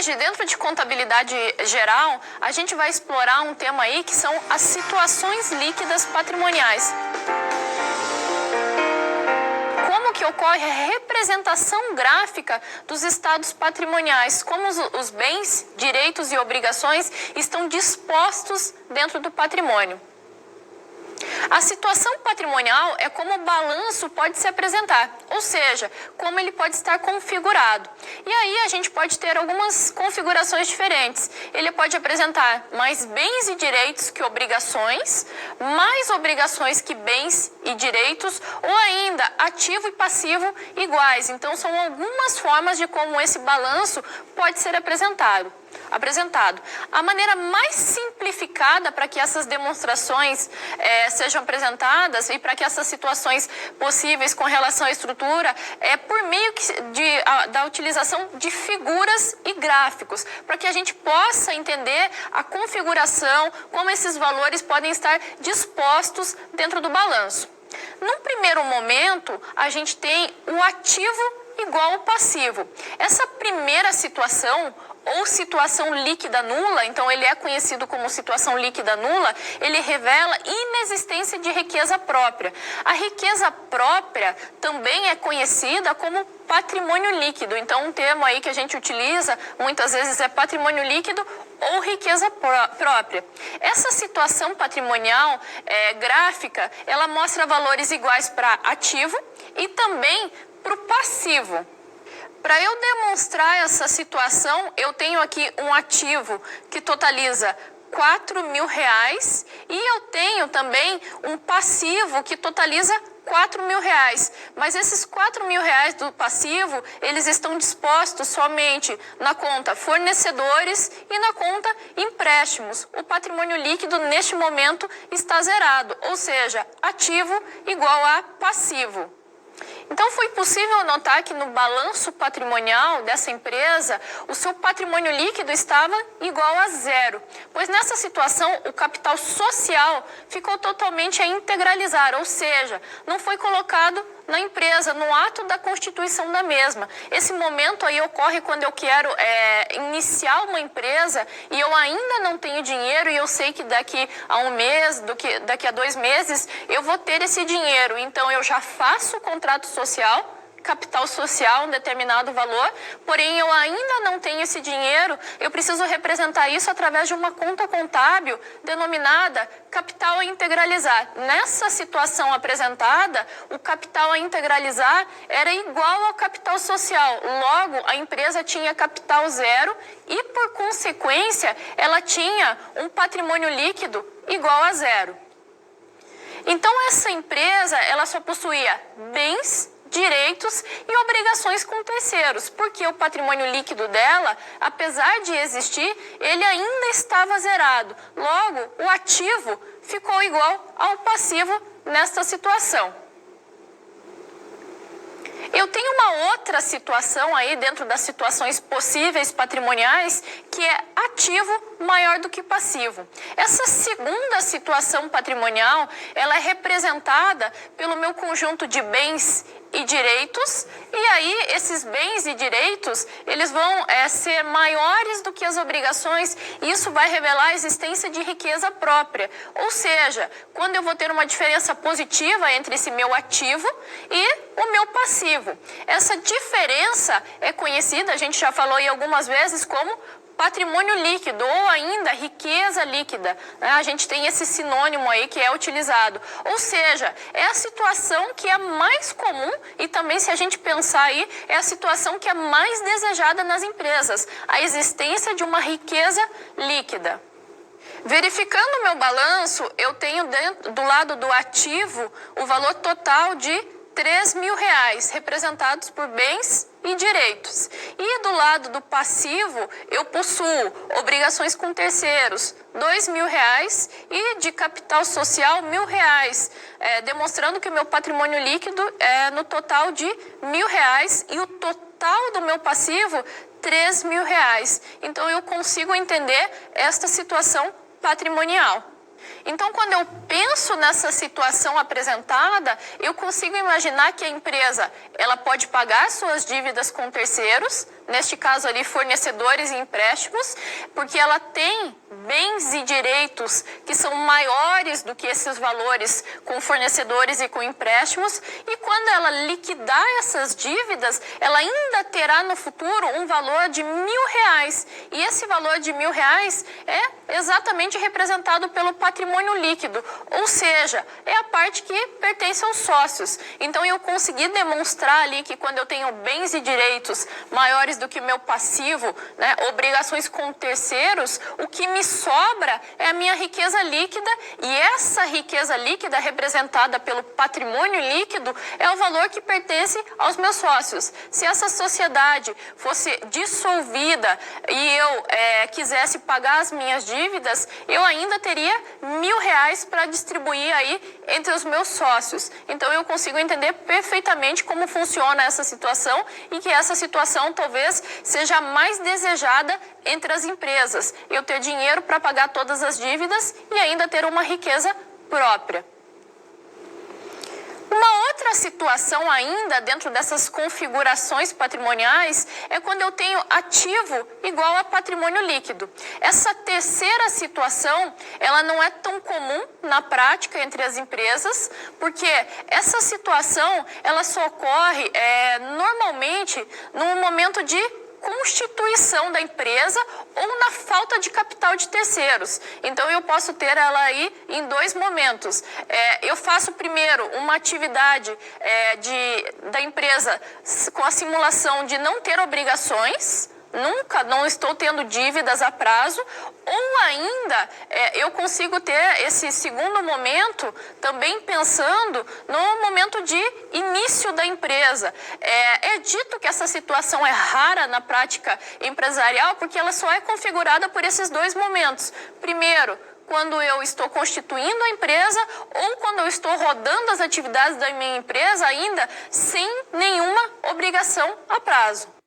hoje, dentro de contabilidade geral, a gente vai explorar um tema aí que são as situações líquidas patrimoniais. Como que ocorre a representação gráfica dos estados patrimoniais, como os bens, direitos e obrigações estão dispostos dentro do patrimônio. A situação patrimonial é como o balanço pode se apresentar, ou seja, como ele pode estar configurado. E aí a gente pode ter algumas configurações diferentes. Ele pode apresentar mais bens e direitos que obrigações, mais obrigações que bens e direitos, ou ainda ativo e passivo iguais. Então são algumas formas de como esse balanço pode ser apresentado. A maneira mais simplificada para que essas demonstrações sejam apresentadas e para que essas situações possíveis com relação à estrutura é por meio da utilização de figuras e gráficos, para que a gente possa entender a configuração, como esses valores podem estar dispostos dentro do balanço. Num primeiro momento, a gente tem o ativo igual ao passivo. Essa primeira situação, ou situação líquida nula, então ele é conhecido como situação líquida nula, ele revela inexistência de riqueza própria. A riqueza própria também é conhecida como patrimônio líquido, então um termo aí que a gente utiliza muitas vezes é patrimônio líquido ou riqueza própria. Essa situação patrimonial gráfica, ela mostra valores iguais para ativo e também para o passivo. Para eu demonstrar essa situação, eu tenho aqui um ativo que totaliza R$4.000 e eu tenho também um passivo que totaliza R$4.000. Mas esses R$4.000 do passivo, eles estão dispostos somente na conta fornecedores e na conta empréstimos. O patrimônio líquido neste momento está zerado, ou seja, ativo igual a passivo. Então, foi possível notar que no balanço patrimonial dessa empresa, o seu patrimônio líquido estava igual a zero, pois nessa situação o capital social ficou totalmente a integralizar, ou seja, não foi colocado na empresa, no ato da constituição da mesma. Esse momento aí ocorre quando eu quero iniciar uma empresa e eu ainda não tenho dinheiro e eu sei que daqui a um mês, daqui a 2 meses, eu vou ter esse dinheiro. Então, eu já faço o contrato social, capital social, um determinado valor, porém eu ainda não tenho esse dinheiro, eu preciso representar isso através de uma conta contábil denominada capital a integralizar. Nessa situação apresentada, o capital a integralizar era igual ao capital social, logo a empresa tinha capital zero e, por consequência, ela tinha um patrimônio líquido igual a zero. Então, essa empresa, ela só possuía bens, direitos e obrigações com terceiros, porque o patrimônio líquido dela, apesar de existir, ele ainda estava zerado. Logo, o ativo ficou igual ao passivo nesta situação. Eu tenho uma outra situação aí dentro das situações possíveis patrimoniais que é ativo maior do que passivo. Essa segunda situação patrimonial, ela é representada pelo meu conjunto de bens e direitos, e aí esses bens e direitos, eles vão ser maiores do que as obrigações, e isso vai revelar a existência de riqueza própria. Ou seja, quando eu vou ter uma diferença positiva entre esse meu ativo e o meu passivo. Essa diferença é conhecida, a gente já falou aí algumas vezes, como patrimônio líquido ou ainda riqueza líquida. A gente tem esse sinônimo aí que é utilizado. Ou seja, é a situação que é mais comum e também, se a gente pensar aí, é a situação que é mais desejada nas empresas, a existência de uma riqueza líquida. Verificando o meu balanço, eu tenho do lado do ativo o valor total de R$3.000, representados por bens e direitos. E do lado do passivo, eu possuo obrigações com terceiros, R$2.000 e de capital social, R$1.000, demonstrando que o meu patrimônio líquido é no total de R$1.000 e o total do meu passivo, R$3.000. Então, eu consigo entender esta situação patrimonial. Então, quando eu penso nessa situação apresentada, eu consigo imaginar que a empresa ela pode pagar suas dívidas com terceiros, neste caso ali fornecedores e empréstimos, porque ela tem bens e direitos que são maiores do que esses valores com fornecedores e com empréstimos, e quando ela liquidar essas dívidas, ela ainda terá no futuro um valor de R$1.000, e esse valor de R$1.000 é exatamente representado pelo patrimônio líquido, ou seja, é a parte que pertence aos sócios. Então eu consegui demonstrar ali que quando eu tenho bens e direitos maiores do que meu passivo, né, obrigações com terceiros, o que me sobra é a minha riqueza líquida, e essa riqueza líquida representada pelo patrimônio líquido é o valor que pertence aos meus sócios. Se essa sociedade fosse dissolvida e eu quisesse pagar as minhas dívidas, eu ainda teria R$1.000 para distribuir aí entre os meus sócios. Então eu consigo entender perfeitamente como funciona essa situação, e que essa situação talvez seja a mais desejada entre as empresas. Eu ter dinheiro para pagar todas as dívidas e ainda ter uma riqueza própria. Uma outra situação ainda dentro dessas configurações patrimoniais é quando eu tenho ativo igual a patrimônio líquido. Essa terceira situação, ela não é tão comum na prática entre as empresas, porque essa situação, ela só ocorre normalmente no momento de constituição da empresa ou na falta de capital de terceiros. Então eu posso ter ela aí em dois momentos. Eu faço primeiro uma atividade da empresa com a simulação de não ter obrigações, não estou tendo dívidas a prazo, ou ainda eu consigo ter esse segundo momento também pensando no momento de início da empresa. É dito que essa situação é rara na prática empresarial porque ela só é configurada por esses dois momentos. Primeiro, quando eu estou constituindo a empresa, ou quando eu estou rodando as atividades da minha empresa ainda sem nenhuma obrigação a prazo.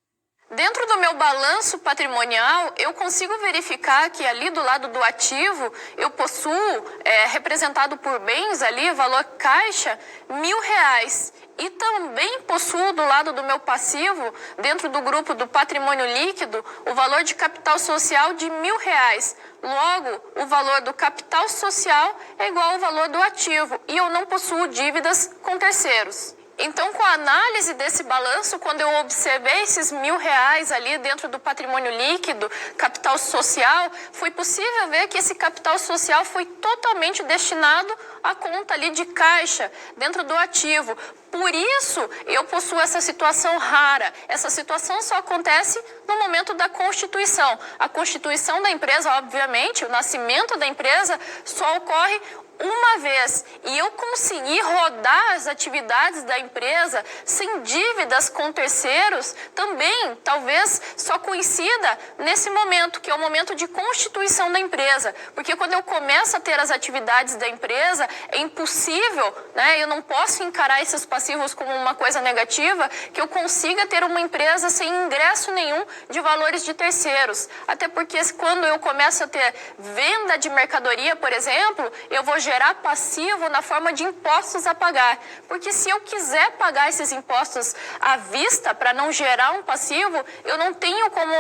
Dentro do meu balanço patrimonial, eu consigo verificar que ali do lado do ativo, eu possuo, representado por bens ali, valor caixa, R$1.000. E também possuo do lado do meu passivo, dentro do grupo do patrimônio líquido, o valor de capital social de R$1.000. Logo, o valor do capital social é igual ao valor do ativo, e eu não possuo dívidas com terceiros. Então, com a análise desse balanço, quando eu observei esses R$1.000 ali dentro do patrimônio líquido, capital social, foi possível ver que esse capital social foi totalmente destinado à conta ali de caixa dentro do ativo. Por isso, eu possuo essa situação rara. Essa situação só acontece no momento da constituição. A constituição da empresa, obviamente, o nascimento da empresa só ocorre uma vez, e eu consegui rodar as atividades da empresa sem dívidas com terceiros, também talvez só coincida nesse momento, que é o momento de constituição da empresa, porque quando eu começo a ter as atividades da empresa, é impossível, né, eu não posso encarar esses passivos como uma coisa negativa, que eu consiga ter uma empresa sem ingresso nenhum de valores de terceiros, até porque quando eu começo a ter venda de mercadoria, por exemplo, eu vou gerar passivo na forma de impostos a pagar. Porque se eu quiser pagar esses impostos à vista para não gerar um passivo, eu não tenho como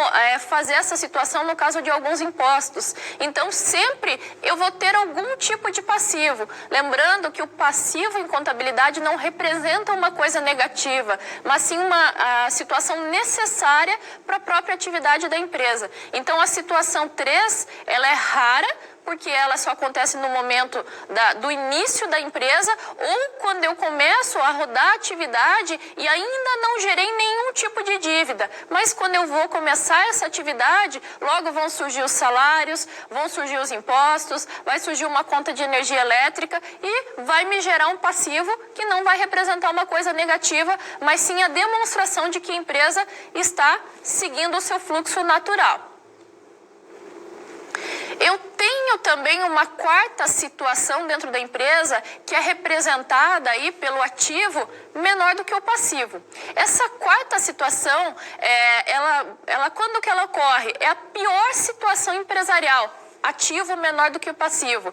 fazer essa situação no caso de alguns impostos. Então, sempre eu vou ter algum tipo de passivo. Lembrando que o passivo em contabilidade não representa uma coisa negativa, mas sim uma situação necessária para a própria atividade da empresa. Então, a situação 3, ela é rara, porque ela só acontece no momento do início da empresa ou quando eu começo a rodar a atividade e ainda não gerei nenhum tipo de dívida. Mas quando eu vou começar essa atividade, logo vão surgir os salários, vão surgir os impostos, vai surgir uma conta de energia elétrica e vai me gerar um passivo que não vai representar uma coisa negativa, mas sim a demonstração de que a empresa está seguindo o seu fluxo natural. Eu tenho também uma quarta situação dentro da empresa que é representada aí pelo ativo menor do que o passivo. Essa quarta situação, ela quando que ela ocorre? É a pior situação empresarial. ativo menor do que o passivo.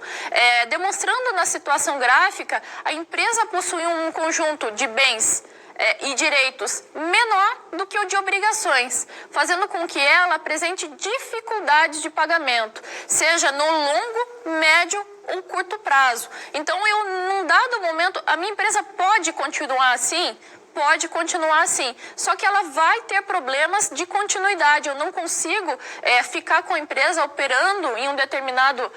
Demonstrando na situação gráfica, a empresa possui um conjunto de bens e direitos menor do que o de obrigações, fazendo com que ela apresente dificuldades de pagamento, seja no longo, médio ou curto prazo. Então, num dado momento, a minha empresa pode continuar assim? Pode continuar assim, só que ela vai ter problemas de continuidade. Eu não consigo ficar com a empresa operando em um determinado,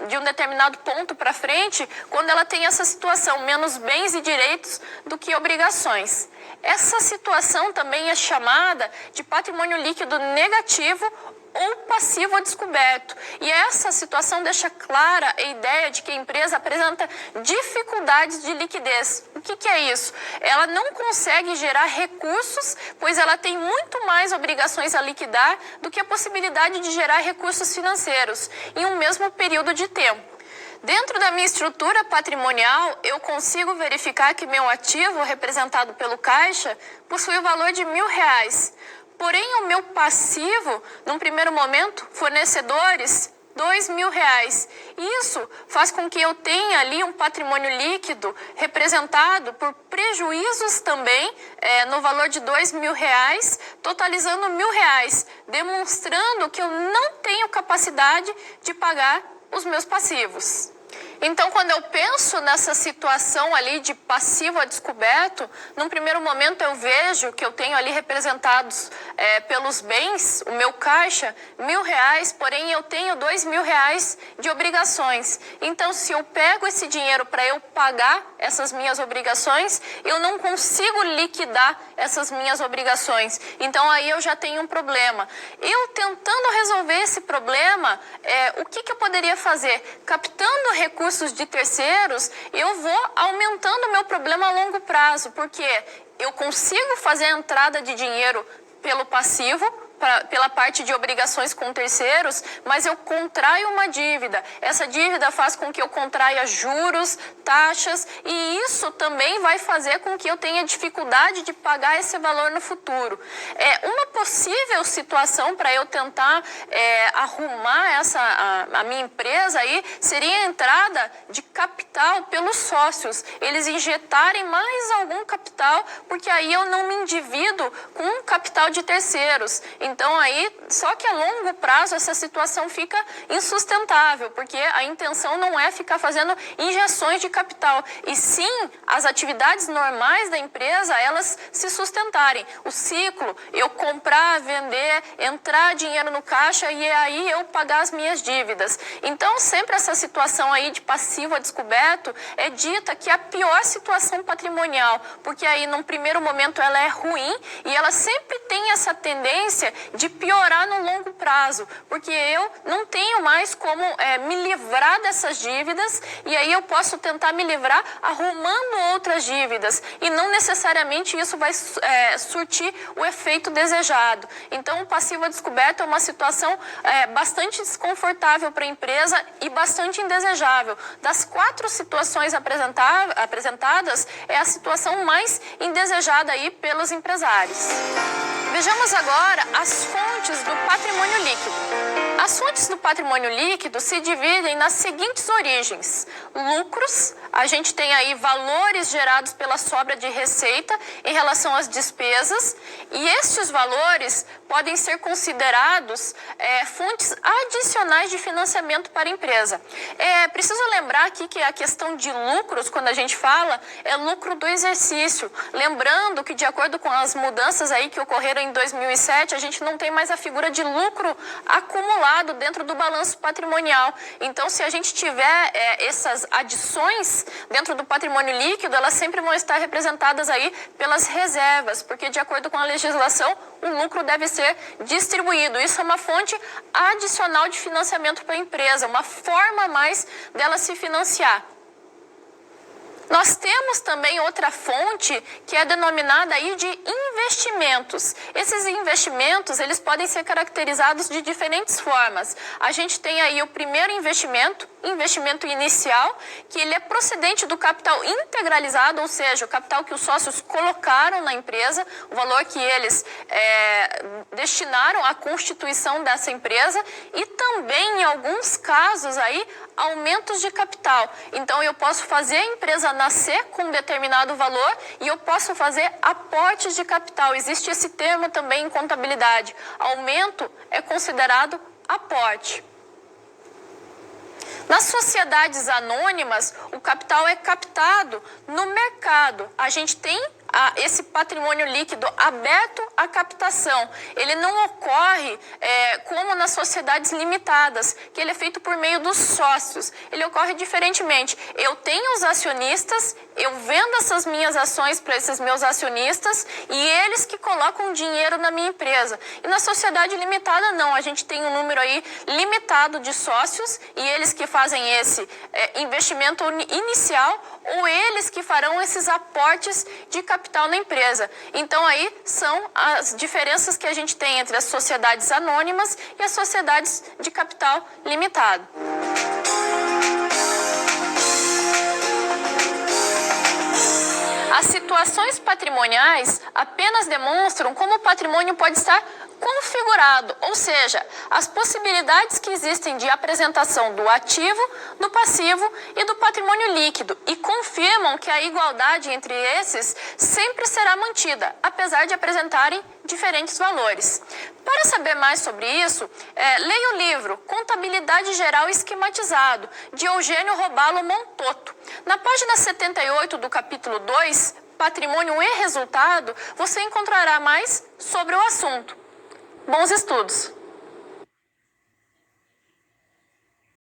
de um determinado ponto para frente, quando ela tem essa situação, menos bens e direitos do que obrigações. Essa situação também é chamada de patrimônio líquido negativo ou passivo a descoberto. E essa situação deixa clara a ideia de que a empresa apresenta dificuldades de liquidez. O que é isso? Ela não consegue gerar recursos, pois ela tem muito mais obrigações a liquidar do que a possibilidade de gerar recursos financeiros em um mesmo período de tempo. Dentro da minha estrutura patrimonial, eu consigo verificar que meu ativo, representado pelo caixa, possui o valor de R$1.000. Porém, o meu passivo, num primeiro momento, fornecedores, R$2.000. Isso faz com que eu tenha ali um patrimônio líquido representado por prejuízos também no valor de R$2.000, totalizando R$1.000, demonstrando que eu não tenho capacidade de pagar os meus passivos. Então, quando eu penso nessa situação ali de passivo a descoberto, num primeiro momento eu vejo que eu tenho ali representados pelos bens, o meu caixa, R$1.000, porém eu tenho R$2.000 de obrigações. Então, se eu pego esse dinheiro para eu pagar essas minhas obrigações, eu não consigo liquidar essas minhas obrigações. Então, aí eu já tenho um problema. Eu tentando resolver esse problema, o que eu poderia fazer? Captando recursos de terceiros, eu vou aumentando o meu problema a longo prazo, porque eu consigo fazer a entrada de dinheiro pelo passivo, pela parte de obrigações com terceiros, mas eu contraio uma dívida. Essa dívida faz com que eu contraia juros, taxas, e isso também vai fazer com que eu tenha dificuldade de pagar esse valor no futuro. Uma possível situação para eu tentar arrumar a minha empresa aí seria a entrada de capital pelos sócios. Eles injetarem mais algum capital, porque aí eu não me endivido com um capital de terceiros. Então aí, só que a longo prazo essa situação fica insustentável, porque a intenção não é ficar fazendo injeções de capital, e sim as atividades normais da empresa, elas se sustentarem. O ciclo, eu comprar, vender, entrar dinheiro no caixa e aí eu pagar as minhas dívidas. Então sempre essa situação aí de passivo a descoberto é dita que é a pior situação patrimonial, porque aí num primeiro momento ela é ruim e ela sempre tem essa tendência de piorar no longo prazo, porque eu não tenho mais como me livrar dessas dívidas, e aí eu posso tentar me livrar arrumando outras dívidas, e não necessariamente isso vai surtir o efeito desejado. Então o passivo a descoberto é uma situação bastante desconfortável para a empresa e bastante indesejável. Das 4 situações apresentadas, é a situação mais indesejada aí pelos empresários. Vejamos agora as fontes do patrimônio líquido. As fontes do patrimônio líquido se dividem nas seguintes origens: lucros, a gente tem aí valores gerados pela sobra de receita em relação às despesas, e estes valores podem ser considerados fontes adicionais de financiamento para a empresa. Preciso lembrar aqui que a questão de lucros, quando a gente fala, é lucro do exercício. Lembrando que, de acordo com as mudanças aí que ocorreram em 2007, a gente não tem mais a figura de lucro acumulado dentro do balanço patrimonial. Então, se a gente tiver essas adições dentro do patrimônio líquido, elas sempre vão estar representadas aí pelas reservas, porque, de acordo com a legislação, o lucro deve ser distribuído. Isso é uma fonte adicional de financiamento para a empresa, uma forma a mais dela se financiar. Nós temos também outra fonte que é denominada aí de investimentos. Esses investimentos, eles podem ser caracterizados de diferentes formas. A gente tem aí o primeiro investimento inicial, que ele é procedente do capital integralizado, ou seja, o capital que os sócios colocaram na empresa, o valor que eles destinaram à constituição dessa empresa, e também, em alguns casos aí, aumentos de capital. Então, eu posso fazer a empresa nascer com um determinado valor e eu posso fazer aportes de capital. Existe esse termo também em contabilidade. Aumento é considerado aporte. Nas sociedades anônimas, o capital é captado no mercado. A gente tem esse patrimônio líquido aberto à captação. Ele não ocorre como nas sociedades limitadas, que ele é feito por meio dos sócios. Ele ocorre diferentemente. Eu tenho os acionistas, eu vendo essas minhas ações para esses meus acionistas e eles que colocam dinheiro na minha empresa. E na sociedade limitada não, a gente tem um número aí limitado de sócios e eles que fazem esse investimento inicial ou eles que farão esses aportes de capital na empresa. Então aí são as diferenças que a gente tem entre as sociedades anônimas e as sociedades de capital limitado. As situações patrimoniais apenas demonstram como o patrimônio pode estar configurado, ou seja, as possibilidades que existem de apresentação do ativo, do passivo e do patrimônio líquido e confirmam que a igualdade entre esses sempre será mantida, apesar de apresentarem diferentes valores. Para saber mais sobre isso, leia o livro Contabilidade Geral Esquematizado, de Eugênio Robalo Montoto. Na página 78 do capítulo 2, Patrimônio e Resultado, você encontrará mais sobre o assunto. Bons estudos!